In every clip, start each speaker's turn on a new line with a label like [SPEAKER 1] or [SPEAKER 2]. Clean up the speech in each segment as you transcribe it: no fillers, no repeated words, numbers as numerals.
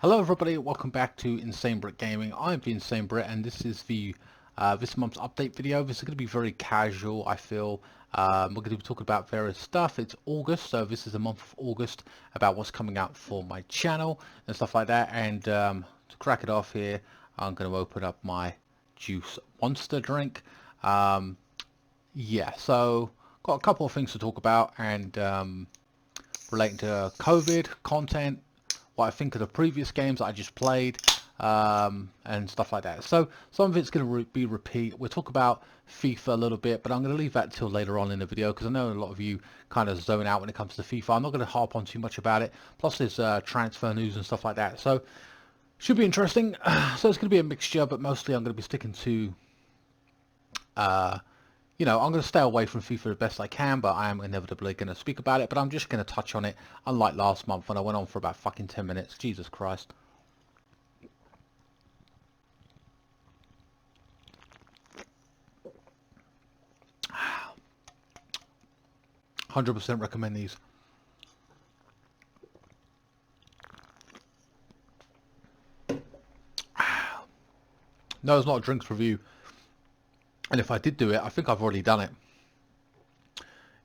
[SPEAKER 1] Hello everybody, welcome back to INSANEBRIT Gaming. I'm the INSANEBRIT and this is the this month's update video. This is going to be very casual, I feel. We're going to be talking about various stuff. It's August, so this is the month of August, about what's coming out for my channel and stuff like that. And to crack it off here, I'm going to open up my Juice Monster drink. Yeah, so got a couple of things to talk about and relating to COVID content, what I think of the previous games that I just played, and stuff like that. So some of it's going to be repeat. We'll talk about FIFA a little bit, but I'm going to leave that till later on in the video because I know a lot of you kind of zone out when it comes to FIFA. I'm not going to harp on too much about it. Plus there's transfer news and stuff like that. So should be interesting. So it's going to be a mixture, but mostly I'm going to be sticking to I'm going to stay away from FIFA the best I can, but I am inevitably going to speak about it. But I'm just going to touch on it, unlike last month when I went on for about fucking 10 minutes. Jesus Christ. 100% recommend these. No, it's not a drinks review. And if I did do it, I think I've already done it.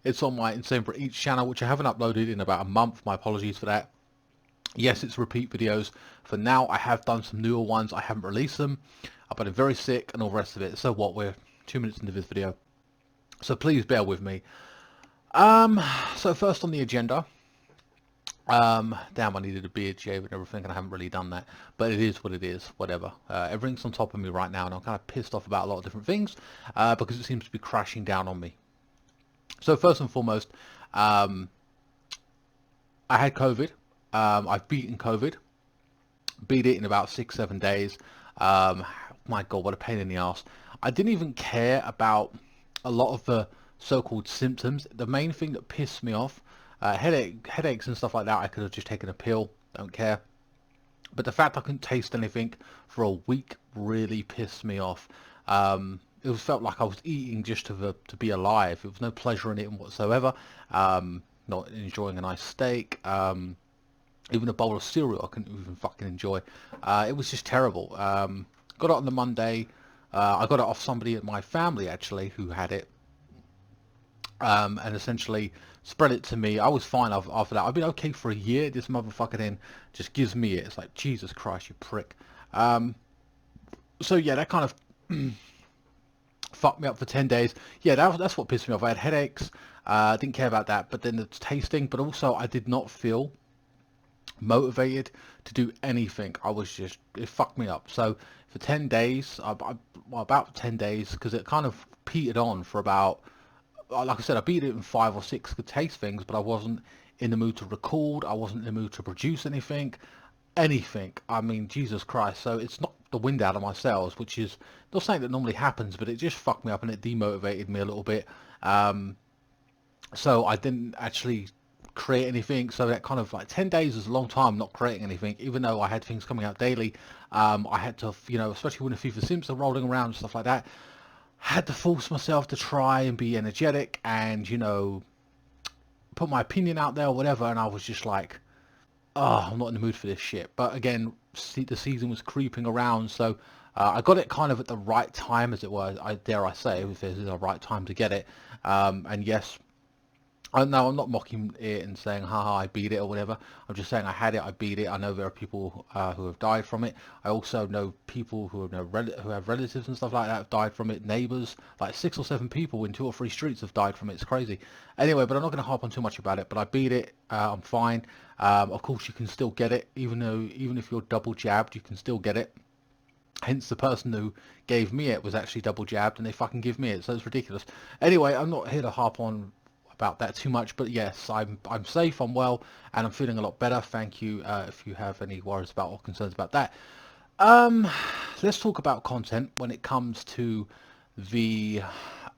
[SPEAKER 1] It's on my INSANEBRIT Eats channel, which I haven't uploaded in about a month. My apologies for that. Yes, it's repeat videos. For now, I have done some newer ones. I haven't released them. I've been very sick and all the rest of it. So what? We're 2 minutes into this video. So please bear with me. So first on the agenda. Damn, I needed a beard shave and everything, and I haven't really done that. But it is what it is, whatever. Everything's on top of me right now, and I'm kind of pissed off about a lot of different things, because it seems to be crashing down on me. So first and foremost, I had COVID. I've beaten COVID. Beat it in about 6-7 days. My God, what a pain in the ass. I didn't even care about a lot of the so-called symptoms. The main thing that pissed me off, headaches and stuff like that, I could have just taken a pill. Don't care. But the fact I couldn't taste anything for a week really pissed me off. It was felt like I was eating just to be alive. There was no pleasure in it whatsoever. Not enjoying a nice steak. Even a bowl of cereal I couldn't even fucking enjoy. It was just terrible. Got it on the Monday. I got it off somebody in my family actually who had it. And essentially spread it to me. I was fine after that. I've been okay for a year. This motherfucker then just gives me it. It's like, Jesus Christ, you prick. So yeah, that kind of fucked me up for 10 days. Yeah, that's what pissed me off. I had headaches. Didn't care about that. But then the tasting. But also I did not feel motivated to do anything. I was just, it fucked me up. So for 10 days, well, about 10 days, because it kind of petered on for about, like I said, I beat it in 5 or 6 could taste things, but I wasn't in the mood to record. I wasn't in the mood to produce anything. I mean, Jesus Christ. So it's knocked the wind out of my sails, which is not something that normally happens, but it just fucked me up and it demotivated me a little bit. So I didn't actually create anything. So that kind of like 10 days is a long time not creating anything, even though I had things coming out daily. I had to, especially when the FIFA Sims are rolling around and stuff like that, had to force myself to try and be energetic and, put my opinion out there or whatever. And I was just like, oh, I'm not in the mood for this shit. But again, the season was creeping around. So I got it kind of at the right time, as it were. Dare I say, if there's a right time to get it. And yes, no, I'm not mocking it and saying, haha, I beat it or whatever. I'm just saying I had it, I beat it. I know there are people who have died from it. I also know people who have relatives and stuff like that have died from it. Neighbours, like 6 or 7 people in 2 or 3 streets have died from it. It's crazy. Anyway, but I'm not going to harp on too much about it. But I beat it. I'm fine. Of course, you can still get it, even if you're double jabbed, you can still get it. Hence, the person who gave me it was actually double jabbed, and they fucking give me it. So it's ridiculous. Anyway, I'm not here to harp on about that too much, but yes, I'm safe, I'm well, and I'm feeling a lot better. Thank you. If you have any worries about or concerns about that, let's talk about content when it comes to the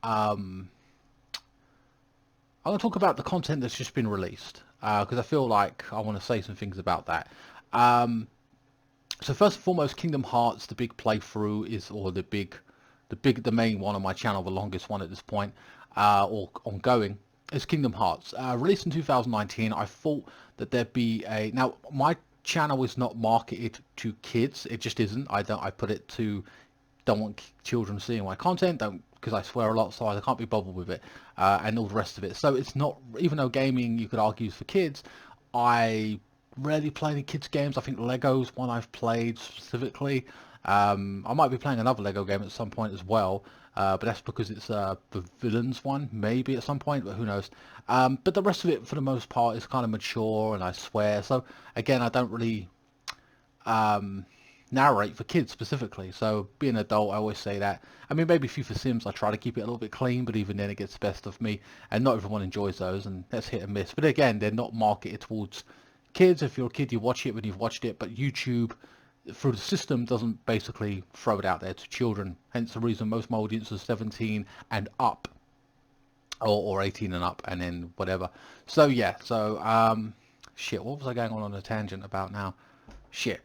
[SPEAKER 1] I'm going to talk about the content that's just been released, because I feel like I want to say some things about that. So first and foremost, Kingdom Hearts, the big playthrough is, or the main one on my channel, the longest one at this point, or ongoing, is Kingdom Hearts. Released in 2019, I thought that there'd be now my channel is not marketed to kids. It just isn't. I put it to don't want children seeing my content, don't, because I swear a lot, so I can't be bothered with it, and all the rest of it. So it's not, even though gaming you could argue is for kids, I rarely play any kids games. I think Lego's one I've played specifically. I might be playing another Lego game at some point as well, but that's because it's the villains one, maybe at some point, but who knows. But the rest of it, for the most part, is kind of mature, and I swear. So again, I don't really narrate for kids specifically. So being an adult, I always say that. I mean, maybe FIFA Sims, I try to keep it a little bit clean, but even then it gets the best of me, and not everyone enjoys those, and that's hit and miss. But again, they're not marketed towards kids. If you're a kid, you watch it when you've watched it, but YouTube through the system doesn't basically throw it out there to children. Hence the reason most of my audience is 17 and up, or 18 and up, and then whatever. So yeah, so shit, what was I going on a tangent about now? Shit.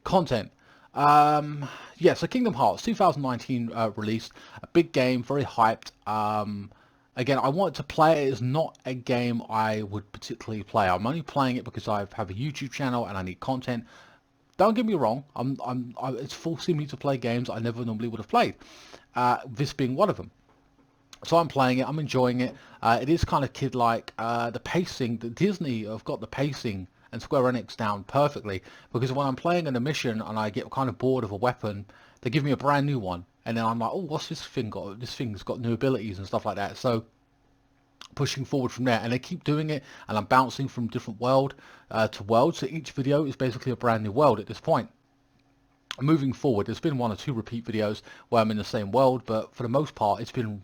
[SPEAKER 1] Content. Yeah, so Kingdom Hearts 2019 released, a big game, very hyped. Again, I wanted to play it. It's not a game I would particularly play. I'm only playing it because I have a YouTube channel and I need content. Don't get me wrong, it's forcing me to play games I never normally would have played. This being one of them. So I'm playing it, I'm enjoying it. It is kind of kid-like. The pacing, the Disney have got the pacing and Square Enix down perfectly, because when I'm playing in a mission and I get kind of bored of a weapon, they give me a brand new one, and then I'm like, oh, what's this thing got? This thing's got new abilities and stuff like that. So pushing forward from there, and they keep doing it, and I'm bouncing from different world to world, so each video is basically a brand new world at this point. Moving forward, there's been one or two repeat videos where I'm in the same world, but for the most part it's been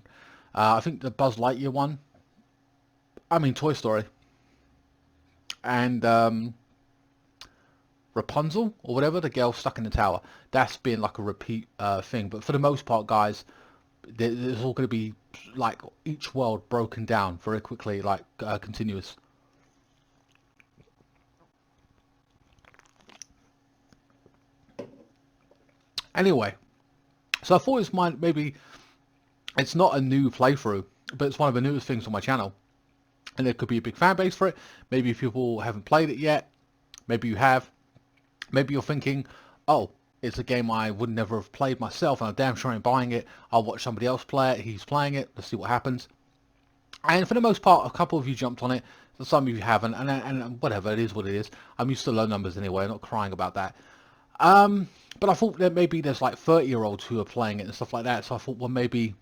[SPEAKER 1] I think the Buzz Lightyear one, I mean Toy Story, and Rapunzel or whatever, the girl stuck in the tower, that's been like a repeat thing. But for the most part, guys, there's all going to be like each world broken down very quickly, like continuous. Anyway, so I thought it's maybe it's not a new playthrough, but it's one of the newest things on my channel, and there could be a big fan base for it. Maybe people haven't played it yet, maybe you have, maybe you're thinking, oh, it's a game I would never have played myself, and I'm damn sure I'm buying it. I'll watch somebody else play it, he's playing it, let's see what happens. And for the most part, a couple of you jumped on it, so some of you haven't, and whatever, it is what it is. I'm used to low numbers anyway, I'm not crying about that. But I thought that maybe there's like 30-year-olds who are playing it and stuff like that, so I thought, well, maybe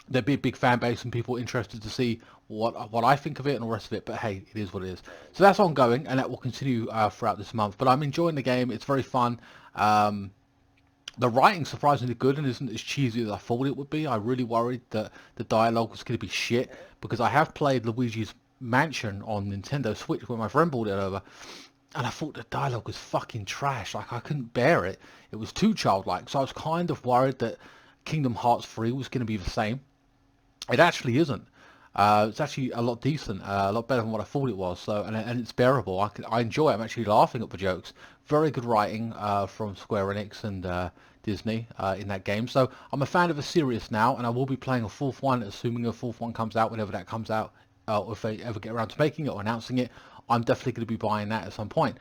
[SPEAKER 1] there'd be a big fan base and people interested to see what I think of it and all the rest of it. But hey, it is what it is. So that's ongoing, and that will continue throughout this month. But I'm enjoying the game. It's very fun. The writing's surprisingly good and isn't as cheesy as I thought it would be. I really worried that the dialogue was going to be shit, because I have played Luigi's Mansion on Nintendo Switch when my friend brought it over, and I thought the dialogue was fucking trash. Like, I couldn't bear it. It was too childlike. So I was kind of worried that Kingdom Hearts 3 was going to be the same. It actually isn't. It's actually a lot decent, a lot better than what I thought it was. So, and it's bearable. I enjoy it. I'm actually laughing at the jokes. Very good writing from Square Enix and Disney in that game. So I'm a fan of the series now, and I will be playing a fourth one, assuming a fourth one comes out, whenever that comes out, or if they ever get around to making it or announcing it. I'm definitely going to be buying that at some point.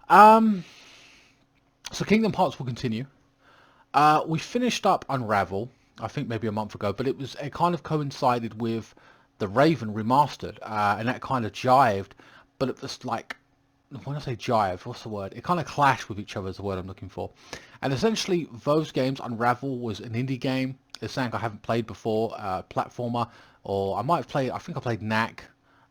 [SPEAKER 1] So Kingdom Hearts will continue. We finished up Unravel, I think maybe a month ago, but it kind of coincided with the Raven remastered, and that kind of jived, but it was like, when I say jive, what's the word? It kind of clashed with each other is the word I'm looking for. And essentially, those games, Unravel was an indie game. It's something I haven't played before, platformer, or I might have played, I think I played Knack.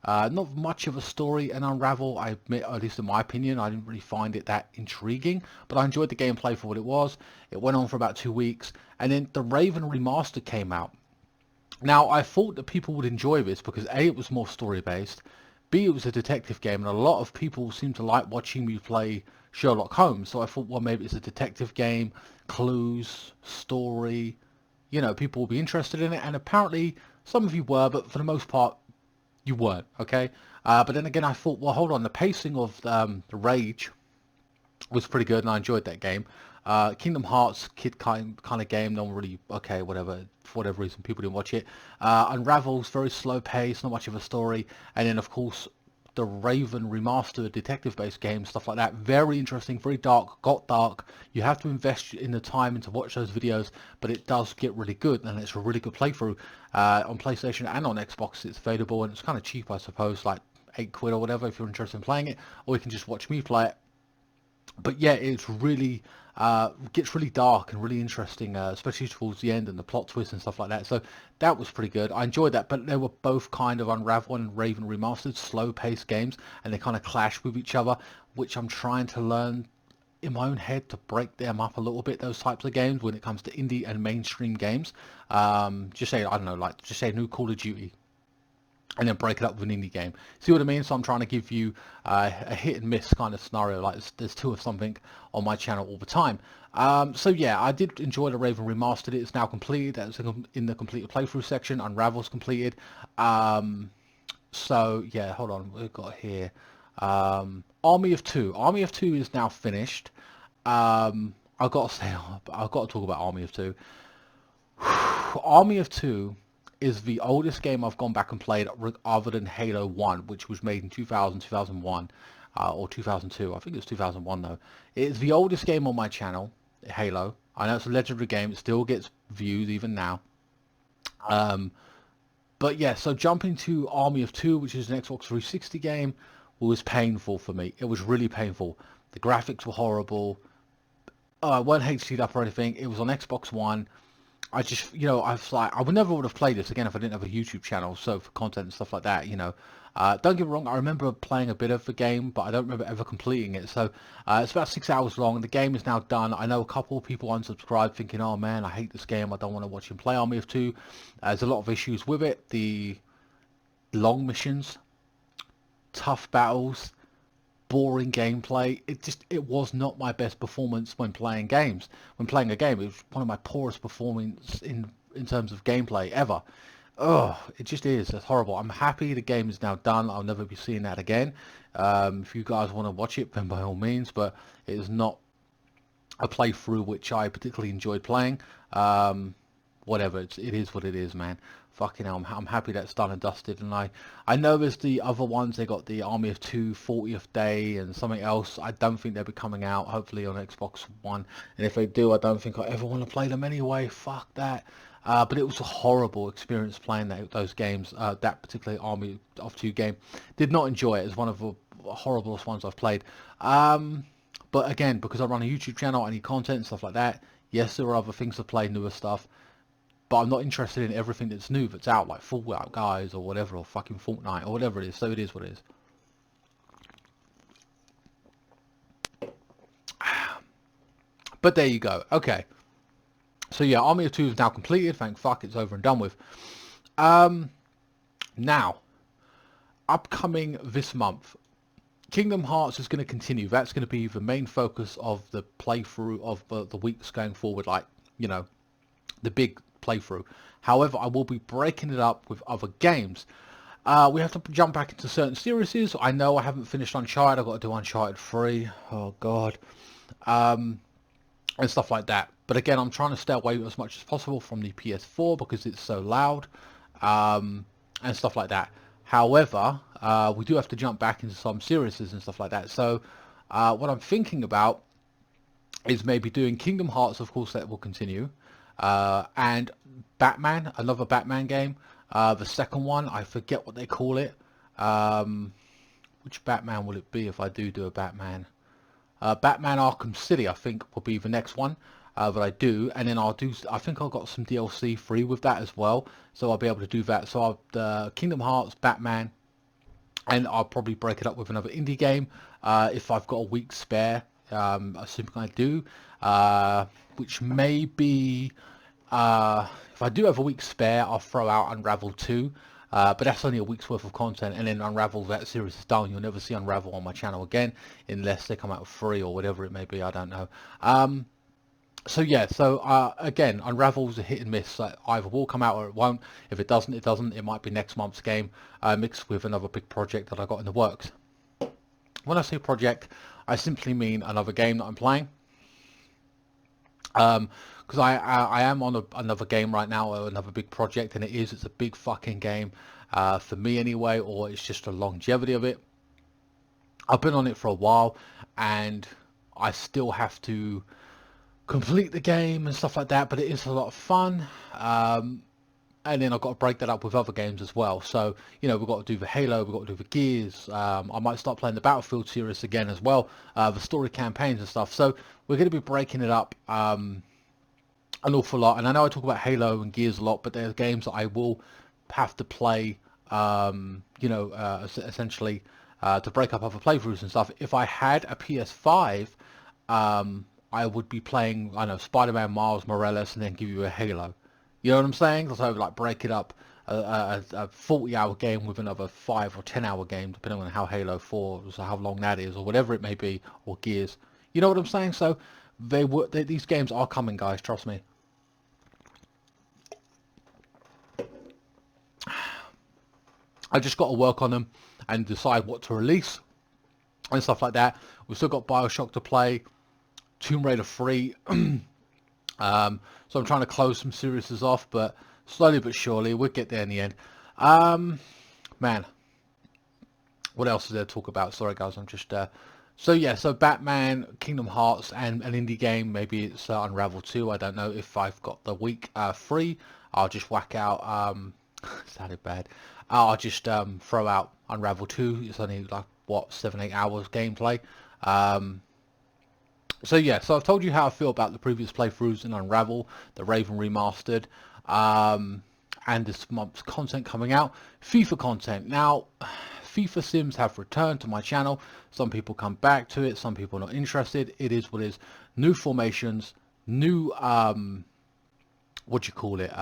[SPEAKER 1] Not much of a story in Unravel, I admit, at least in my opinion. I didn't really find it that intriguing, but I enjoyed the gameplay for what it was. It went on for about 2 weeks, and then the Raven Remaster came out. Now, I thought that people would enjoy this because A, it was more story-based, B, it was a detective game, and a lot of people seem to like watching me play Sherlock Holmes, so I thought, well, maybe it's a detective game, clues, story, you know, people will be interested in it, and apparently some of you were, but for the most part, you weren't, okay? But then again, I thought, well, hold on, the pacing of the Rage was pretty good, and I enjoyed that game. Kingdom Hearts kid kind of game, no one really, okay, whatever, for whatever reason, people didn't watch it. Unravel's very slow pace, not much of a story, and then of course, the Raven remastered detective-based game, stuff like that. Very interesting, very dark, got dark. You have to invest in the time and to watch those videos, but it does get really good, and it's a really good playthrough. On PlayStation and on Xbox it's available, and it's kind of cheap, I suppose, like £8 or whatever if you're interested in playing it, or you can just watch me play it. But yeah, it's really gets really dark and really interesting, especially towards the end and the plot twists and stuff like that. So that was pretty good. I enjoyed that, but they were both kind of Unravel and Raven remastered, slow-paced games, and they kind of clash with each other, which I'm trying to learn in my own head to break them up a little bit. Those types of games when it comes to indie and mainstream games. Just say, I don't know, like just say new Call of Duty, and then break it up with an indie game. See what I mean? So I'm trying to give you a hit and miss kind of scenario, like there's two of something on my channel all the time. So yeah, I did enjoy the Raven remastered. It's now completed. That's in the completed playthrough section. Unravel's completed. So yeah, hold on, we've got here Army of Two. Army of Two is now finished. I've got to say, I've got to talk about Army of Two. Army of Two is the oldest game I've gone back and played other than Halo 1, which was made in 2000, 2001, or 2002. I think it was 2001 though. It's the oldest game on my channel, Halo. I know it's a legendary game. It still gets views even now. But yeah, so jumping to Army of Two, which is an Xbox 360 game, was painful for me. It was really painful. The graphics were horrible. It weren't HD'd up or anything. It was on Xbox One. I just, I was like, I would never would have played this again if I didn't have a YouTube channel, so for content and stuff like that. Don't get me wrong, I remember playing a bit of the game, but I don't remember ever completing it. So it's about 6 hours long. The game is now done. I know a couple of people unsubscribed thinking, oh man, I hate this game. I don't want to watch him play Army of Two. There's a lot of issues with it. The long missions, tough battles, boring gameplay. It was not my best performance when playing games. When playing a game, it was one of my poorest performance in terms of gameplay ever. Oh, it just is. It's horrible. I'm happy the game is now done. I'll never be seeing that again. If you guys want to watch it, then by all means, but it is not a playthrough which I particularly enjoyed playing. Whatever, it is what it is, man. Fucking hell, I'm happy that's done and dusted. And I know there's the other ones. They got the Army of Two 40th Day and something else. I don't think they'll be coming out, hopefully, on Xbox One. And if they do, I don't think I ever want to play them anyway. Fuck that. But it was a horrible experience playing those games. That particular Army of Two game. Did not enjoy it. It's one of the horriblest ones I've played. But again, because I run a YouTube channel, I need content and stuff like that. Yes, there are other things to play, newer stuff. But I'm not interested in everything that's new that's out, like Fallout Guys or whatever, or fucking Fortnite or whatever it is. So it is what it is. But there you go. Okay. So yeah, Army of Two is now completed. Thank fuck, it's over and done with. Now, upcoming this month, Kingdom Hearts is going to continue. That's going to be the main focus of the playthrough of the weeks going forward. Like, the big playthrough. However, I will be breaking it up with other games. We have to jump back into certain series. I know I haven't finished Uncharted. I've got to do Uncharted 3. Oh god. And stuff like that. But again, I'm trying to stay away as much as possible from the PS4 because it's so loud, and stuff like that. However, we do have to jump back into some series and stuff like that. So what I'm thinking about is maybe doing Kingdom Hearts, of course, that will continue. And Batman, another Batman game. The second one, I forget what they call it. Which Batman will it be if I do a Batman? Batman Arkham City, I think, will be the next one that I do. And then I think I've got some DLC free with that as well. So I'll be able to do that. So Kingdom Hearts, Batman, and I'll probably break it up with another indie game if I've got a week spare. Assuming I do, which may be, if I do have a week spare, I'll throw out Unravel 2, but that's only a week's worth of content, and then Unravel, that series is done. You'll never see Unravel on my channel again, unless they come out with 3 or whatever it may be, I don't know. So yeah, again, Unravel's a hit and miss. Either will come out or it won't. If it doesn't, it doesn't. It might be next month's game, mixed with another big project that I got in the works. When I say project, I simply mean another game that I'm playing. Because I am on another game right now, another big project, and it's a big fucking game, for me anyway, or it's just the longevity of it. I've been on it for a while, and I still have to complete the game and stuff like that, but it is a lot of fun. And then I've got to break that up with other games as well. So, you know, we've got to do the Halo, we've got to do the Gears. I might start playing the Battlefield series again as well, the story campaigns and stuff. So we're going to be breaking it up an awful lot. And I know I talk about Halo and Gears a lot, but there's games that I will have to play, essentially to break up other playthroughs and stuff. If I had a PS5, I would be playing, I know, Spider-Man, Miles Morales, and then give you a Halo. You know what I'm saying? So like break it up a 40-hour game with another 5 or 10-hour game, depending on how Halo 4, so how long that is, or whatever it may be, or Gears. You know what I'm saying? So these games are coming, guys. Trust me. I just got to work on them and decide what to release and stuff like that. We've still got BioShock to play, Tomb Raider 3. So I'm trying to close some series off, but slowly but surely we'll get there in the end. Man, what else is there to talk about? Sorry guys, I'm just so Batman, Kingdom Hearts, and an indie game. Maybe it's Unravel 2. I don't know. If I've got the week free, I'll just whack out sounded bad. I'll just throw out Unravel 2. It's only like what 7-8 hours gameplay. So yeah, so I've told you how I feel about the previous playthroughs in Unravel, the Raven Remastered, and this month's content coming out. FIFA content. Now, FIFA Sims have returned to my channel. Some people come back to it, some people are not interested. It is what it is. New formations, new, what do you call it,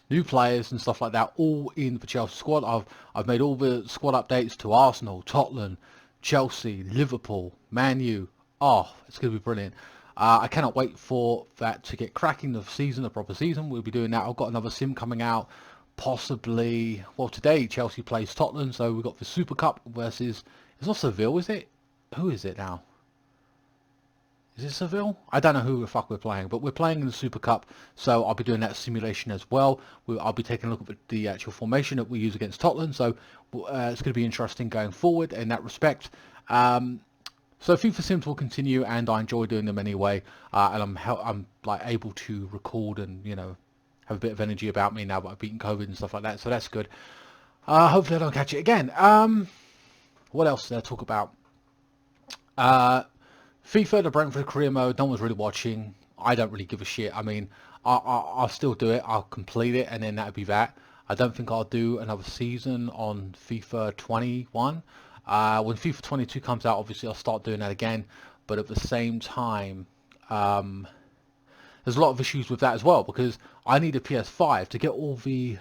[SPEAKER 1] new players and stuff like that, all in the Chelsea squad. I've made all the squad updates to Arsenal, Tottenham, Chelsea, Liverpool, Man U. Oh, it's going to be brilliant. I cannot wait for that to get cracking, the season, the proper season. We'll be doing that. I've got another sim coming out, possibly, well, today Chelsea plays Tottenham, so we've got the Super Cup versus, it's not Seville, is it? Who is it now? Is it Seville? I don't know who the fuck we're playing, but we're playing in the Super Cup, so I'll be doing that simulation as well. I'll be taking a look at the actual formation that we use against Tottenham, so it's going to be interesting going forward in that respect. So FIFA Sims will continue, and I enjoy doing them anyway, and I'm like able to record and, you know, have a bit of energy about me now that I've beaten COVID and stuff like that, so that's good. Hopefully I don't catch it again. What else did I talk about? FIFA, the Brentford career mode, no one's really watching. I don't really give a shit. I mean, I'll still do it. I'll complete it, and then that'll be that. I don't think I'll do another season on FIFA 21. When FIFA 22 comes out, obviously I'll start doing that again. But at the same time, there's a lot of issues with that as well, because I need a PS5 to get all the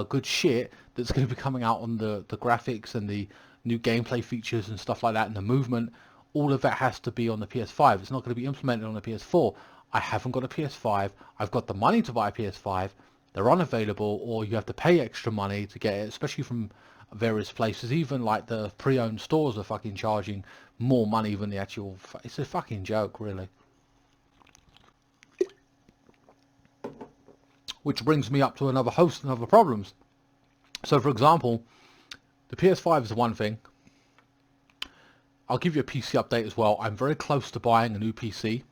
[SPEAKER 1] good shit that's going to be coming out on the graphics and the new gameplay features and stuff like that, and the movement. All of that has to be on the PS5. It's not going to be implemented on the PS4. I haven't got a PS5. I've got the money to buy a PS5. They're unavailable, or you have to pay extra money to get it, especially from various places. Even like the pre-owned stores are fucking charging more money than the actual. It's a fucking joke, really. Which brings me up to another host of other problems. So, for example, the PS5 is the one thing. I'll give you a PC update as well. I'm very close to buying a new PC,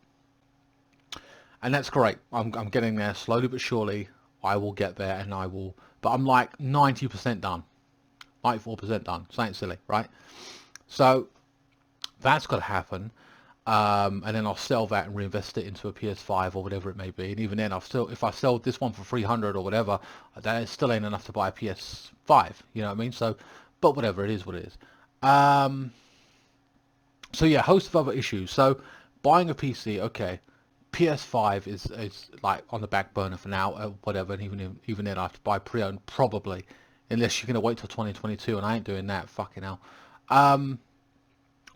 [SPEAKER 1] and that's great. I'm getting there slowly but surely. I will get there, and I will. But I'm like 90% done, 94% done. Something silly, right? So that's got to happen, and then I'll sell that and reinvest it into a PS5 or whatever it may be. And even then, if I sell this one for 300 or whatever, that still ain't enough to buy a PS5. You know what I mean? So, but whatever, it is what it is. So yeah, host of other issues. So buying a PC, okay. PS5 is like on the back burner for now, whatever. And even then, I have to buy pre-owned probably, unless you're gonna wait till 2022, and I ain't doing that. Fucking hell.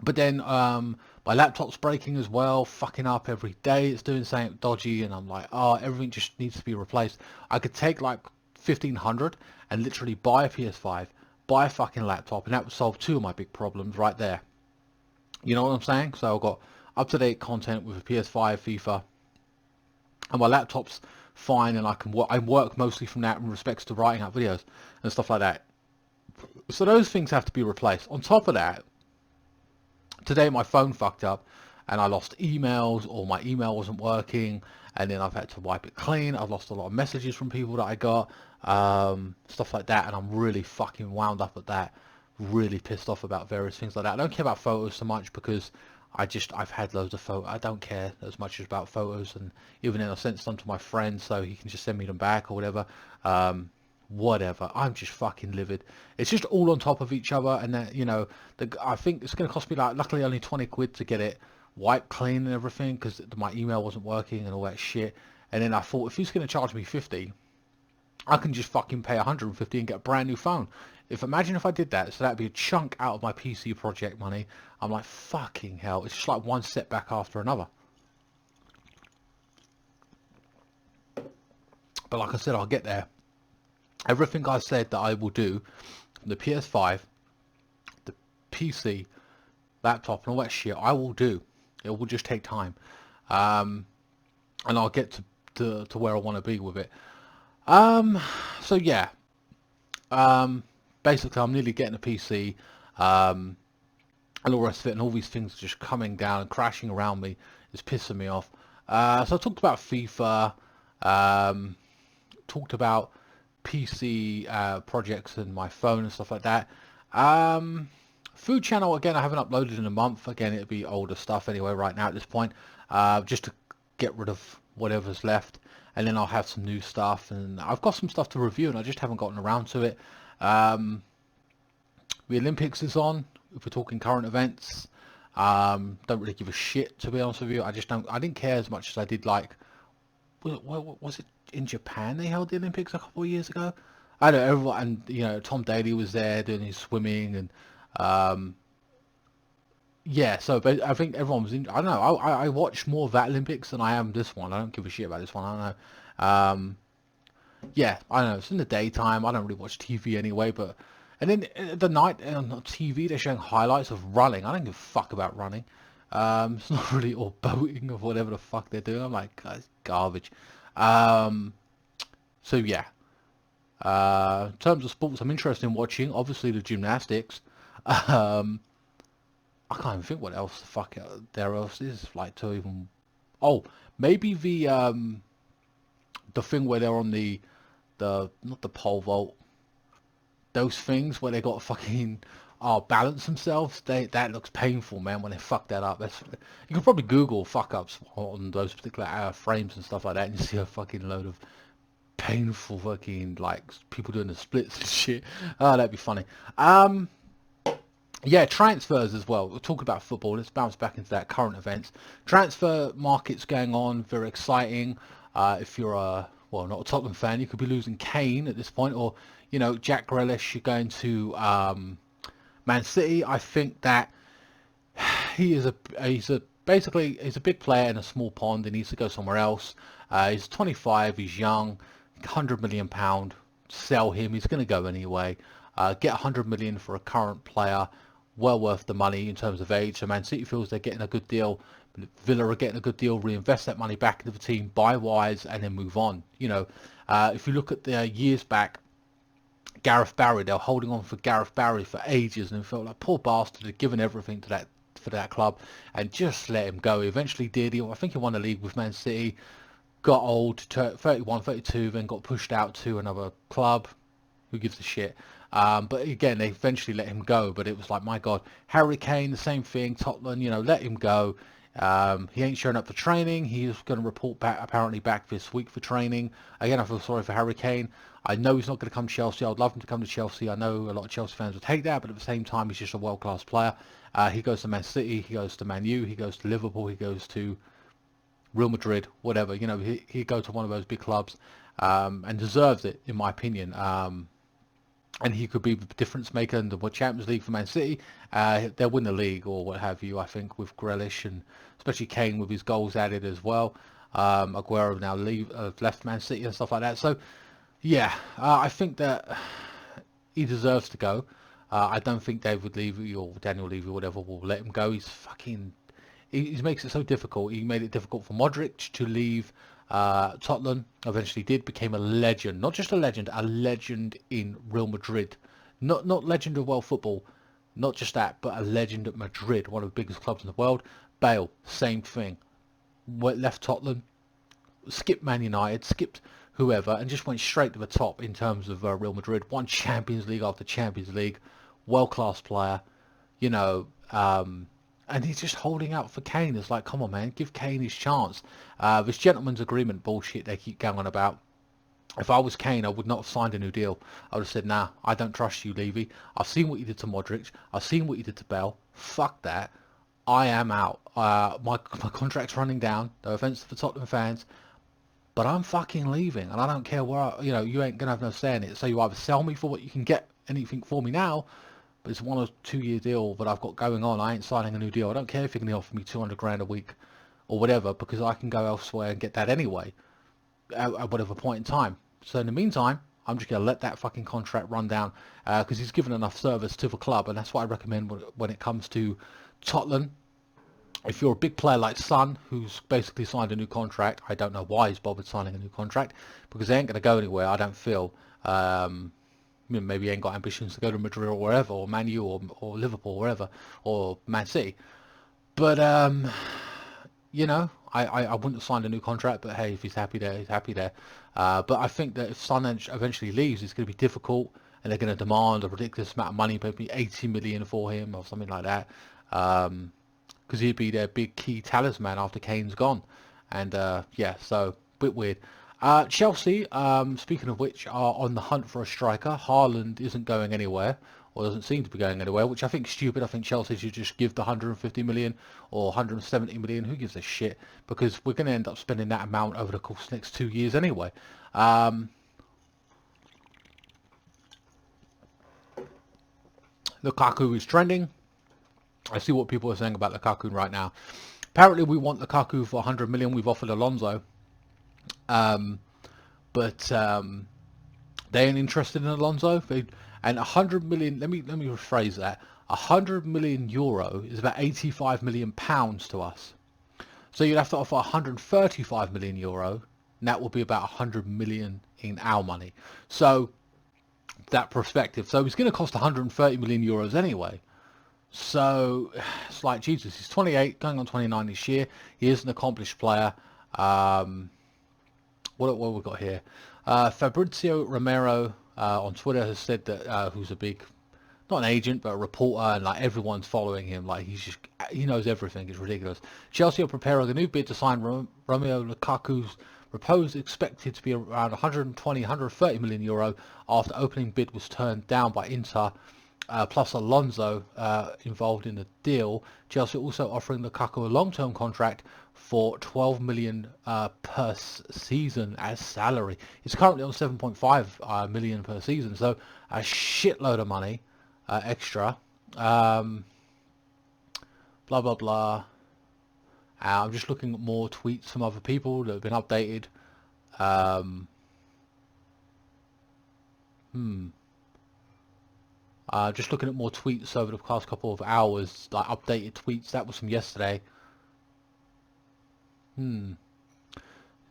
[SPEAKER 1] But then my laptop's breaking as well, fucking up every day. It's doing something dodgy, and I'm like, oh, everything just needs to be replaced. I could take like 1,500 and literally buy a PS5, buy a fucking laptop, and that would solve two of my big problems right there. You know what I'm saying? So I've got up-to-date content with a PS5, FIFA, and my laptop's fine, and I work mostly from that in respects to writing out videos and stuff like that. So those things have to be replaced. On top of that, today my phone fucked up and I lost emails, or my email wasn't working, and then I've had to wipe it clean. I've lost a lot of messages from people that I got, stuff like that, and I'm really fucking wound up at that. Really pissed off about various things like that. I don't care about photos so much because I've had loads of photos. I don't care as much as about photos, and even then I sent some to my friend so he can just send me them back or whatever. Whatever. I'm just fucking livid. It's just all on top of each other, and then I think it's going to cost me, like, luckily only 20 quid to get it wiped clean and everything, because my email wasn't working and all that shit. And then I thought, if he's going to charge me 50, I can just fucking pay 150 and get a brand new phone. Imagine if I did that, so that'd be a chunk out of my PC project money. I'm like, fucking hell. It's just like one setback after another. But like I said, I'll get there. Everything I said that I will do, the PS5, the PC, laptop, and all that shit, I will do. It will just take time, and I'll get to where I want to be with it. So yeah, basically I'm nearly getting a PC, and all the rest of it, and all these things are just coming down and crashing around me. It's pissing me off. So I talked about FIFA, talked about PC projects and my phone and stuff like that. Food channel, again, I haven't uploaded in a month. Again, it'll be older stuff anyway right now at this point, just to get rid of whatever's left, and then I'll have some new stuff, and I've got some stuff to review and I just haven't gotten around to it. The Olympics is on, if we're talking current events. Don't really give a shit, to be honest with you. I didn't care as much as I did, like, was it in Japan they held the Olympics a couple of years ago? I don't know, everyone, and Tom Daley was there doing his swimming, and yeah, so but I think everyone was I don't know, I watched more of that Olympics than I am this one. I don't give a shit about this one. I don't know. Yeah, I don't know, it's in the daytime. I don't really watch TV anyway, but and then the night on TV they're showing highlights of running. I don't give a fuck about running. It's not really, or boating or whatever the fuck they're doing. I'm like, God, it's garbage. Um, so yeah, in terms of sports I'm interested in watching, obviously the gymnastics. Um, I can't even think what else the fuck there else is, like, to even. Oh, maybe the thing where they're on the not the pole vault, those things where they got to fucking balance themselves. That looks painful, man. When they fuck that up, you can probably Google fuck ups on those particular frames and stuff like that, and you see a fucking load of painful fucking, like, people doing the splits and shit. Oh, that'd be funny. Yeah, transfers as well. We'll talk about football. Let's bounce back into that, current events. Transfer markets going on, very exciting. If you're not a Tottenham fan, you could be losing Kane at this point, or Jack Grealish. You're going to Man City. I think that he's a big player in a small pond. He needs to go somewhere else. He's 25. He's young. £100 million. Sell him. He's going to go anyway. Get 100 million for a current player. Well worth the money in terms of age. So Man City feels they're getting a good deal. Villa are getting a good deal. Reinvest that money back into the team, buy wise, and then move on. If you look at the years back, Gareth Barry, they were holding on for Gareth Barry for ages, and it felt like, poor bastard, had given everything to that club, and just let him go. He eventually did. I think he won the league with Man City. Got old, 31, 32, then got pushed out to another club. Who gives a shit? But again, they eventually let him go. But it was like, my God, Harry Kane, the same thing. Tottenham, let him go. He ain't showing up for training. He's going to report apparently back this week for training. Again, I feel sorry for Harry Kane. I know he's not going to come to Chelsea. I would love him to come to Chelsea. I know a lot of Chelsea fans would hate that, but at the same time, he's just a world-class player. He goes to Man City. He goes to Man U. He goes to Liverpool. He goes to Real Madrid, whatever. He go to one of those big clubs, and deserves it, in my opinion. And he could be the difference maker in the Champions League for Man City. They'll win the league or what have you, I think, with Grealish, and especially Kane with his goals added as well. Aguero now left Man City and stuff like that. So, yeah, I think that he deserves to go. I don't think David Levy or Daniel Levy or whatever will let him go. He makes it so difficult. He made it difficult for Modric to leave Tottenham. Eventually did, became a legend. Not just a legend in Real Madrid. Not legend of world football, not just that, but a legend at Madrid, one of the biggest clubs in the world. Bale, same thing. Left Tottenham, skipped Man United, skipped whoever, and just went straight to the top in terms of Real Madrid. Won Champions League after Champions League, world class player, you know. And he's just holding out for Kane. It's like, come on, man, give Kane his chance. This gentleman's agreement bullshit they keep going on about. If I was Kane, I would not have signed a new deal. I would have said, nah, I don't trust you, Levy. I've seen what you did to Modric. I've seen what you did to Bell. Fuck that. I am out. My contract's running down. No offense to the Tottenham fans, but I'm fucking leaving, and I don't care where. You ain't gonna have no say in it. So you either sell me for what you can get anything for me now, but it's 1 or 2 year deal that I've got going on. I ain't signing a new deal. I don't care if you're gonna offer me 200 grand a week or whatever, because I can go elsewhere and get that anyway at whatever point in time. So in the meantime, I'm just going to let that fucking contract run down because he's given enough service to the club, and that's what I recommend when it comes to Tottenham. If you're a big player like Son, who's basically signed a new contract, I don't know why he's bothered signing a new contract, because they ain't going to go anywhere, I don't feel. Maybe he ain't got ambitions to go to Madrid or wherever, or Man U, or Liverpool, or wherever, or Man City. But I wouldn't have signed a new contract, but hey, if he's happy there, he's happy there. But I think that if Son eventually leaves, it's going to be difficult, and they're going to demand a ridiculous amount of money, maybe 80 million for him or something like that, because he'd be their big key talisman after Kane's gone. And yeah, so a bit weird. Chelsea, speaking of which, are on the hunt for a striker. Haaland isn't going anywhere, or doesn't seem to be going anywhere, which I think is stupid. I think Chelsea should just give the 150 million or 170 million. Who gives a shit? Because we're going to end up spending that amount over the course of the next 2 years anyway. Lukaku is trending. I see what people are saying about Lukaku right now. Apparently, we want Lukaku for 100 million. We've offered Alonso. But they ain't interested in Alonso. And 100 million, let me rephrase that. 100 million euro is about 85 million pounds to us. So you'd have to offer 135 million euro, and that would be about 100 million in our money. So that perspective. So it's going to cost 130 million euros anyway. So it's like, Jesus, he's 28, going on 29 this year. He is an accomplished player. What we got here? Fabrizio Romero on Twitter has said that who's a big, not an agent, but a reporter, and like everyone's following him. Like he knows everything. It's ridiculous. Chelsea are preparing a new bid to sign Romeo Lukaku's proposed expected to be around 120, 130 million euro after opening bid was turned down by Inter. Plus Alonso involved in the deal. Chelsea also offering Lukaku a long-term contract for 12 million per season as salary. He's currently on 7.5 million per season, so a shitload of money extra. Blah blah blah. I'm just looking at more tweets from other people that have been updated. Just looking at more tweets over the past couple of hours, like updated tweets. That was from yesterday.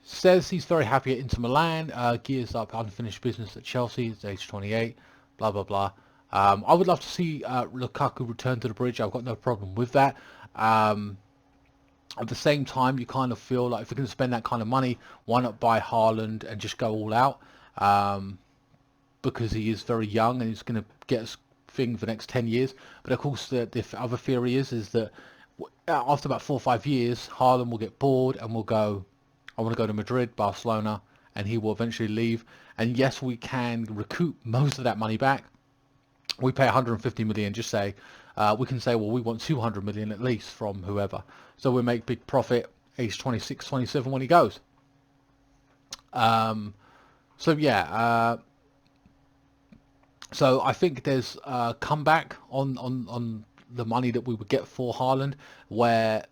[SPEAKER 1] Says he's very happy at Inter Milan. Gears up unfinished business at Chelsea. He's age 28. Blah blah blah. I would love to see Lukaku return to the bridge. I've got no problem with that. At the same time, you kind of feel like if you're going to spend that kind of money, why not buy Haaland and just go all out? Because he is very young and he's going to get us thing for the next 10 years. But of course, the other theory is that after about 4 or 5 years, Haaland will get bored and will go, I want to go to Madrid, Barcelona, and he will eventually leave. And yes, we can recoup most of that money back. We pay 150 million, just say, we can say, well, we want 200 million at least from whoever. So we make big profit age 26, 27 when he goes. So yeah, so I think there's a comeback on the money that we would get for Haaland, where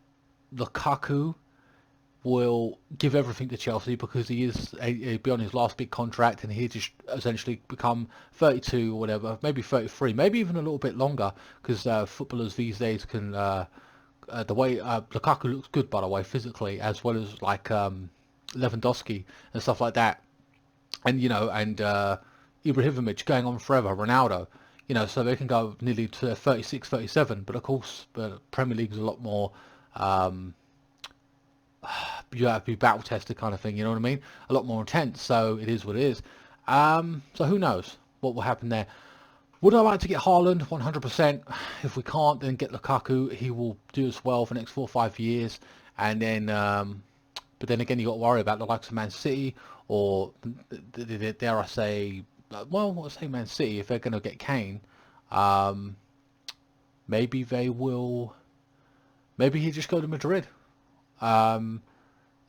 [SPEAKER 1] Lukaku will give everything to Chelsea because he'd be on his last big contract, and he'd just essentially become 32 or whatever, maybe 33, maybe even a little bit longer, because footballers these days can, the way Lukaku looks good, by the way, physically, as well as like Lewandowski and stuff like that, and Ibrahimovic going on forever, Ronaldo, you know, so they can go nearly to 36, 37. But of course, the Premier League is a lot more. Um, you have to be battle tested, kind of thing. You know what I mean? A lot more intense. So it is what it is. So who knows what will happen there? Would I like to get Haaland? 100%. If we can't, then get Lukaku. He will do as well for the next 4 or 5 years. And then, but then again, you got to worry about the likes of Man City or, dare I say, well, I'll say Man City. If they're going to get Kane, um, maybe they will. Maybe he'll just go to Madrid. Um,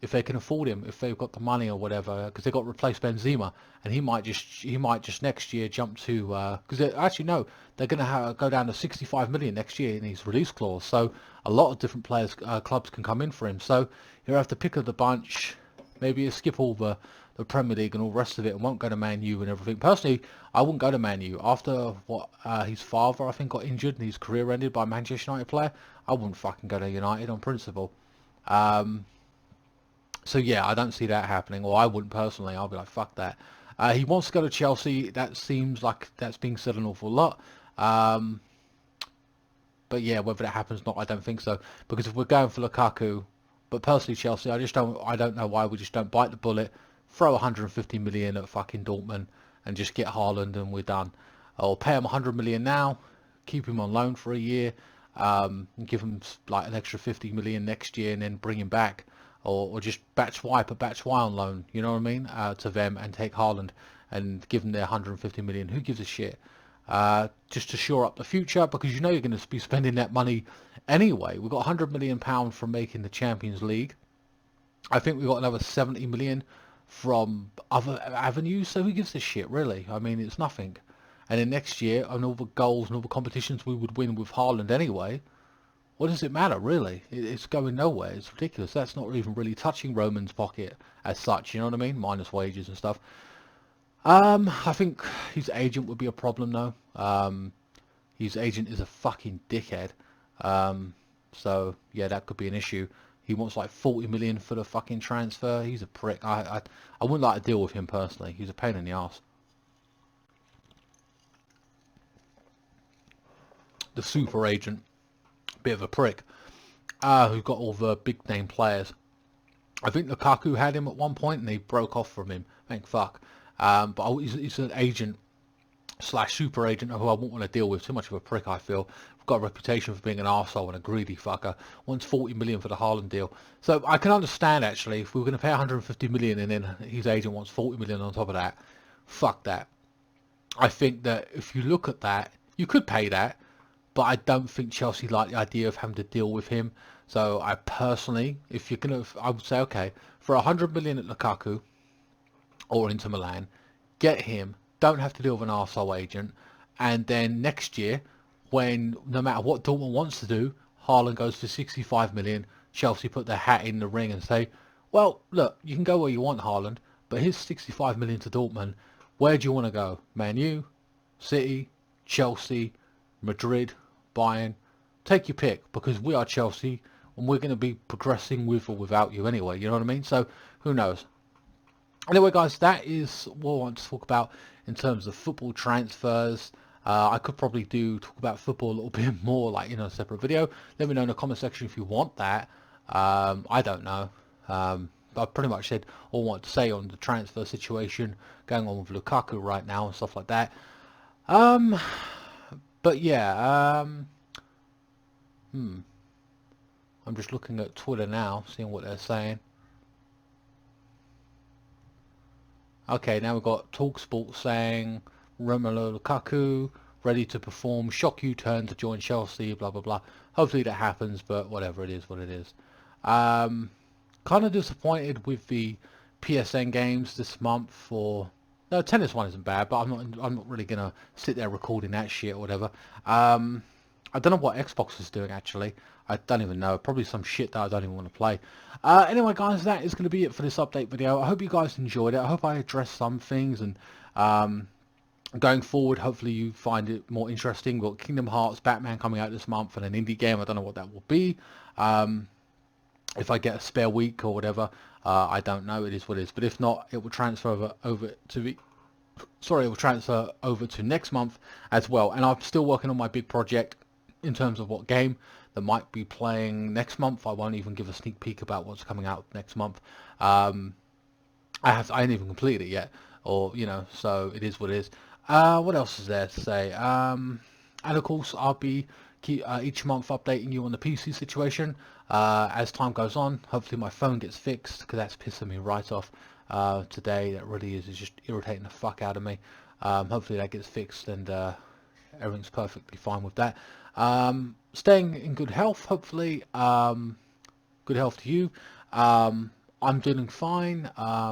[SPEAKER 1] if they can afford him, if they've got the money or whatever, because they've got to replace Benzema, and he might just next year jump to because actually no, they're going to go down to 65 million next year in his release clause. So a lot of different clubs can come in for him. So he'll have to pick of the bunch. Maybe he'll skip all the Premier League and all the rest of it, and won't go to Man U and everything. Personally, I wouldn't go to Man U after what his father I think got injured and his career ended by a Manchester United player. I wouldn't fucking go to United on principle. Um, so yeah, I don't see that happening, or I wouldn't personally. I'll be like, fuck that. He wants to go to Chelsea. That seems like that's being said an awful lot. Um, but yeah, whether that happens or not, I don't think so. Because if we're going for Lukaku, but personally Chelsea, I don't know why we just don't bite the bullet, throw 150 million at fucking Dortmund, and just get Haaland and we're done. Or pay him 100 million now, keep him on loan for a year, and give him like an extra 50 million next year, and then bring him back, or just put Batch Y on loan. You know what I mean? To them, and take Haaland and give them their 150 million. Who gives a shit? Just to shore up the future, because you know you're going to be spending that money anyway. We've got 100 million pounds from making the Champions League. I think we've got another 70 million from other avenues. So who gives a shit, really? I mean, it's nothing. And then next year, on all the goals and all the competitions we would win with Haaland anyway, what does it matter, really? It's going nowhere. It's ridiculous. That's not even really touching Roman's pocket as such, you know what I mean? Minus wages and stuff. I think his agent would be a problem, though. His agent is a fucking dickhead. So, yeah, that could be an issue. He wants like 40 million for the fucking transfer. He's a prick. I wouldn't like to deal with him personally. He's a pain in the ass. The super agent, bit of a prick, who got all the big name players. I think Lukaku had him at one point and they broke off from him. Thank fuck. But he's an agent slash super agent who I won't want to deal with. Too much of a prick, I feel. I've got a reputation for being an arsehole and a greedy fucker. Wants 40 million for the Haaland deal. So I can understand, actually, if we were going to pay 150 million and then his agent wants 40 million on top of that, fuck that. I think that if you look at that, you could pay that, but I don't think Chelsea like the idea of having to deal with him. So I personally, if you're going to, I would say, okay, for 100 million at Lukaku or Inter Milan, get him. Don't have to deal with an arsehole agent. And then next year, when no matter what Dortmund wants to do, Haaland goes for 65 million. Chelsea put their hat in the ring and say, well, look, you can go where you want, Haaland, but here's 65 million to Dortmund. Where do you want to go? Man U, City, Chelsea, Madrid, Bayern? Take your pick, because we are Chelsea and we're going to be progressing with or without you anyway. You know what I mean? So who knows? Anyway, guys, that is what I want to talk about in terms of football transfers. I could probably talk about football a little bit more, like in a separate video. Let me know in the comment section if you want that. I don't know. I pretty much said all I want to say on the transfer situation going on with Lukaku right now and stuff like that. But yeah, I'm just looking at Twitter now, seeing what they're saying. Okay, now we've got TalkSport saying Romelu Lukaku ready to perform, shock U-turn to join Chelsea, blah blah blah. Hopefully that happens, but whatever, it is what it is. Kind of disappointed with the PSN games this month. For no, tennis one isn't bad, but I'm not really gonna sit there recording that shit or whatever. I don't know what Xbox is doing, actually. I don't even know. Probably some shit that I don't even want to play. Anyway, guys, that is going to be it for this update video. I hope you guys enjoyed it. I hope I addressed some things, and going forward, hopefully you find it more interesting. We've got Kingdom Hearts, Batman coming out this month, and an indie game. I don't know what that will be. If I get a spare week or whatever, I don't know. It is what it is. But if not, it will transfer over to the sorry, it will transfer over to next month as well. And I'm still working on my big project in terms of what game that might be playing next month. I won't even give a sneak peek about what's coming out next month. I ain't even completed it yet, or so it is what it is. What else is there to say? And of course, I'll be each month updating you on the PC situation as time goes on. Hopefully, my phone gets fixed because that's pissing me right off today. That really is just irritating the fuck out of me. Hopefully, that gets fixed and everything's perfectly fine with that. Staying in good health, hopefully. Good health to you. I'm doing fine.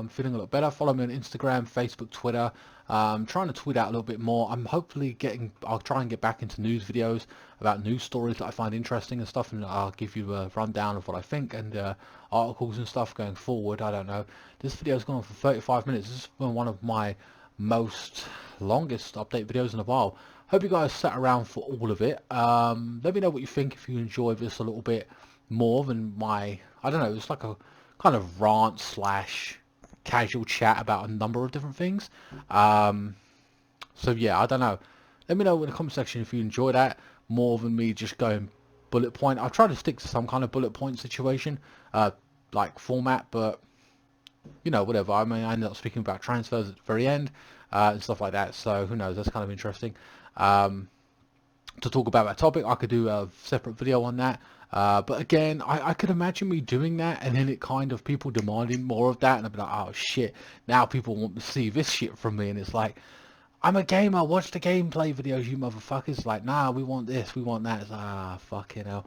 [SPEAKER 1] Feeling a lot better. Follow me on Instagram, Facebook, Twitter. Trying to tweet out a little bit more. I'll try and get back into news videos about news stories that I find interesting and stuff, and I'll give you a rundown of what I think and articles and stuff going forward. I don't know. This video's gone on for 35 minutes. This has been one of my most longest update videos in a while. Hope you guys sat around for all of it. Let me know what you think if you enjoy this a little bit more than I don't know, it's like a kind of rant slash casual chat about a number of different things. So yeah, I don't know. Let me know in the comment section if you enjoy that more than me just going bullet point. I've tried to stick to some kind of bullet point situation, like format, but whatever. I mean, I ended up speaking about transfers at the very end and stuff like that. So who knows? That's kind of interesting. To talk about that topic, I could do a separate video on that. But again, I could imagine me doing that and then it kind of people demanding more of that, and I'd be like, oh shit, now people want to see this shit from me, and it's like, I'm a gamer, watch the gameplay videos, you motherfuckers. Like, nah, we want this, we want that. It's like, fucking hell.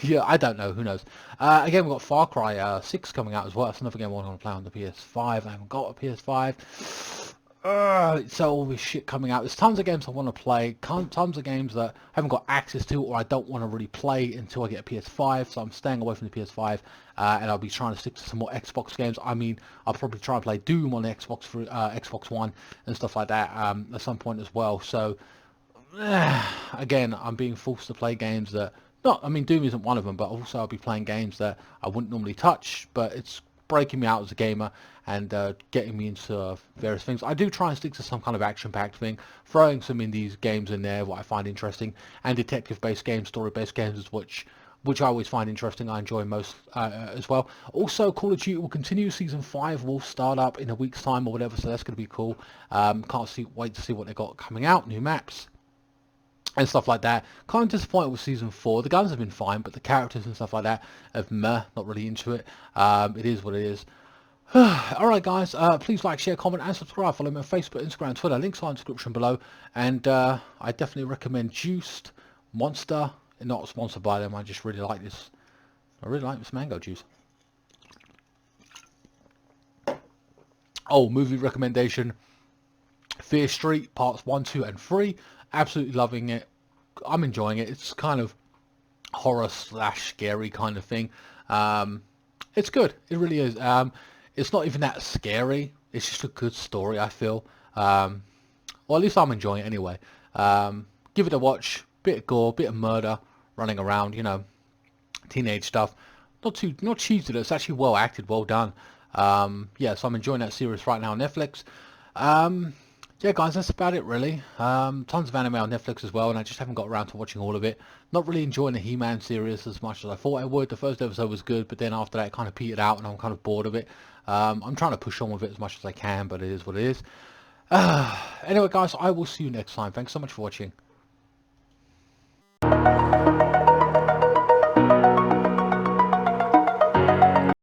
[SPEAKER 1] Yeah, I don't know, who knows. Again, we've got Far Cry 6 coming out as well. That's another game I want to play on the PS5. I haven't got a PS5. It's all this shit coming out. There's tons of games I want to play, tons of games that I haven't got access to or I don't want to really play until I get a PS5, so I'm staying away from the PS5, and I'll be trying to stick to some more Xbox games. I mean, I'll probably try and play Doom on the Xbox for Xbox One and stuff like that at some point as well. So, again, I'm being forced to play games that, I mean, Doom isn't one of them, but also I'll be playing games that I wouldn't normally touch, but it's breaking me out as a gamer and getting me into various things. I do try and stick to some kind of action-packed thing, throwing some indies games in there, what I find interesting, and detective-based games, story-based games, which I always find interesting. I enjoy most as well. Also, Call of Duty will continue. Season 5 will start up in a week's time or whatever, so that's going to be cool. Wait to see what they got coming out, new maps and stuff like that. Kind of disappointed with season 4. The guns have been fine, but the characters and stuff like that have not really into it. It is what it is. Alright guys, please like, share, comment and subscribe. Follow me on Facebook, Instagram, Twitter. Links are in the description below. And I definitely recommend Juiced Monster. Not sponsored by them, I just really like this. I really like this mango juice. Oh, movie recommendation. Fear Street parts 1, 2 and 3. Absolutely loving it. I'm enjoying it. It's kind of horror slash scary kind of thing. It's good. It really is. It's not even that scary. It's just a good story, I feel. Or at least I'm enjoying it anyway. Give it a watch. Bit of gore, bit of murder, running around, teenage stuff. Not cheesy. It's actually well acted, well done. Yeah, so I'm enjoying that series right now on Netflix. Yeah, guys, that's about it, really. Tons of anime on Netflix as well, and I just haven't got around to watching all of it. Not really enjoying the He-Man series as much as I thought I would. The first episode was good, but then after that, it kind of petered out, and I'm kind of bored of it. I'm trying to push on with it as much as I can, but it is what it is. Anyway, guys, I will see you next time. Thanks so much for watching.